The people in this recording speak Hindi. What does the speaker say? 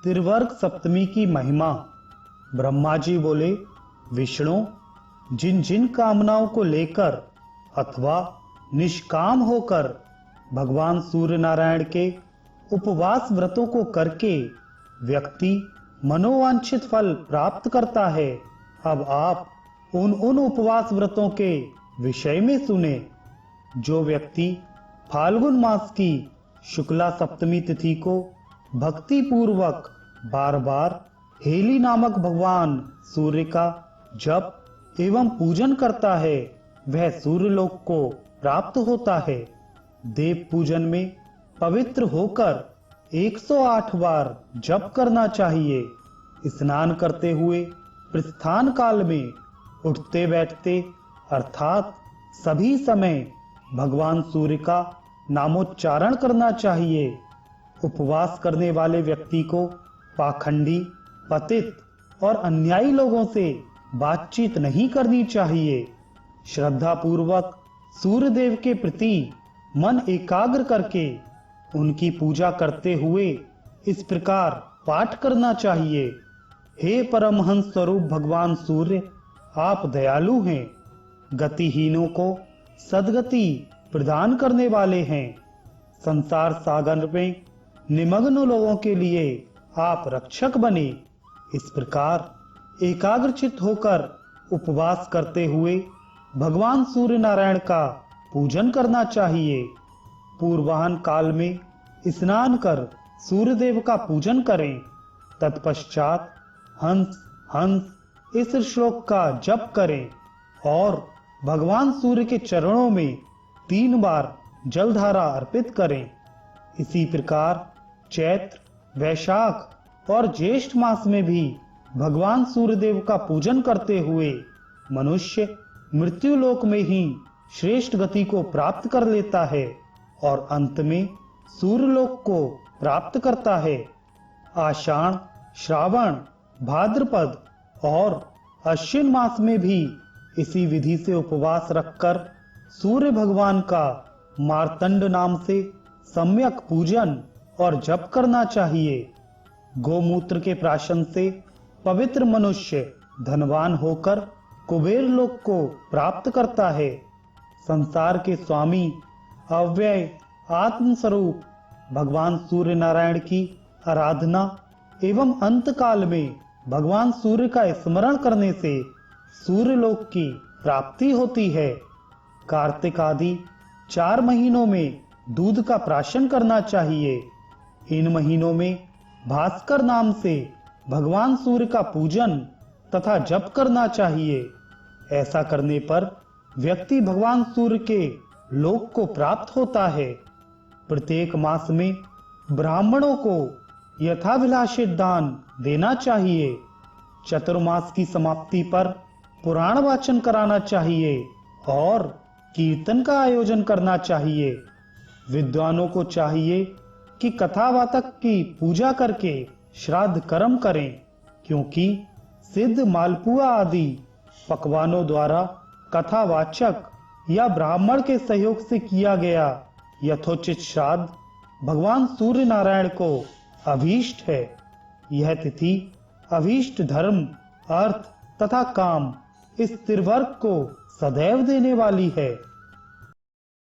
त्रिवर्ग सप्तमी की महिमा। ब्रह्मा जी बोले, विष्णु, जिन जिन कामनाओं को लेकर अथवा निष्काम होकर भगवान सूर्य नारायण के उपवास व्रतों को करके व्यक्ति मनोवांछित फल प्राप्त करता है, अब आप उन उपवास व्रतों के विषय में सुने। जो व्यक्ति फाल्गुन मास की शुक्ला सप्तमी तिथि को भक्ति पूर्वक बार बार हेली नामक भगवान सूर्य का जप एवं पूजन करता है, वह सूर्यलोक को प्राप्त होता है। देव पूजन में पवित्र होकर 108 बार जप करना चाहिए। स्नान करते हुए प्रस्थान काल में उठते बैठते अर्थात सभी समय भगवान सूर्य का नामोच्चारण करना चाहिए। उपवास करने वाले व्यक्ति को पाखंडी, पतित और अन्यायी लोगों से बातचीत नहीं करनी चाहिए। श्रद्धा पूर्वक सूर्य देव के प्रति मन एकाग्र करके उनकी पूजा करते हुए इस प्रकार पाठ करना चाहिए। हे परमहंस स्वरूप भगवान सूर्य, आप दयालु हैं, गतिहीनों को सद्गति प्रदान करने वाले हैं। संसार सागर में निमग्न लोगों के लिए आप रक्षक बने। इस प्रकार एकाग्रचित होकर उपवास करते हुए भगवान सूर्य नारायण का पूजन करना चाहिए। पूर्वाह्न काल में स्नान कर सूर्य देव का पूजन करें। तत्पश्चात हंस हंस इस श्लोक का जप करें और भगवान सूर्य के चरणों में 3 बार जलधारा अर्पित करें। इसी प्रकार चैत्र, वैशाख और ज्येष्ठ मास में भी भगवान सूर्यदेव का पूजन करते हुए मनुष्य मृत्यु लोक में ही श्रेष्ठ गति को प्राप्त कर लेता है और अंत में सूर्यलोक को प्राप्त करता है। आषाढ़, श्रावण, भाद्रपद और अश्विन मास में भी इसी विधि से उपवास रखकर सूर्य भगवान का मार्तंड नाम से सम्यक पूजन और जप करना चाहिए। गोमूत्र के प्राशन से पवित्र मनुष्य धनवान होकर कुबेर लोक को प्राप्त करता है। संसार के स्वामी अव्यय आत्म स्वरूप भगवान सूर्य नारायण की आराधना एवं अंत काल में भगवान सूर्य का स्मरण करने से सूर्यलोक की प्राप्ति होती है। कार्तिक आदि 4 महीनों में दूध का प्राशन करना चाहिए। इन महीनों में भास्कर नाम से भगवान सूर्य का पूजन तथा जप करना चाहिए। ऐसा करने पर व्यक्ति भगवान सूर्य के लोक को प्राप्त होता है। प्रत्येक मास में ब्राह्मणों को यथाभिलाषित दान देना चाहिए। चतुर्मास की समाप्ति पर पुराण वाचन कराना चाहिए और कीर्तन का आयोजन करना चाहिए। विद्वानों को चाहिए कि कथावाचक की पूजा करके श्राद्ध कर्म करें, क्योंकि सिद्ध मालपुआ आदि पकवानों द्वारा कथावाचक या ब्राह्मण के सहयोग से किया गया यथोचित श्राद्ध भगवान सूर्य नारायण को अभीष्ट है। यह तिथि अभीष्ट धर्म, अर्थ तथा काम इस त्रिवर्ग को सदैव देने वाली है।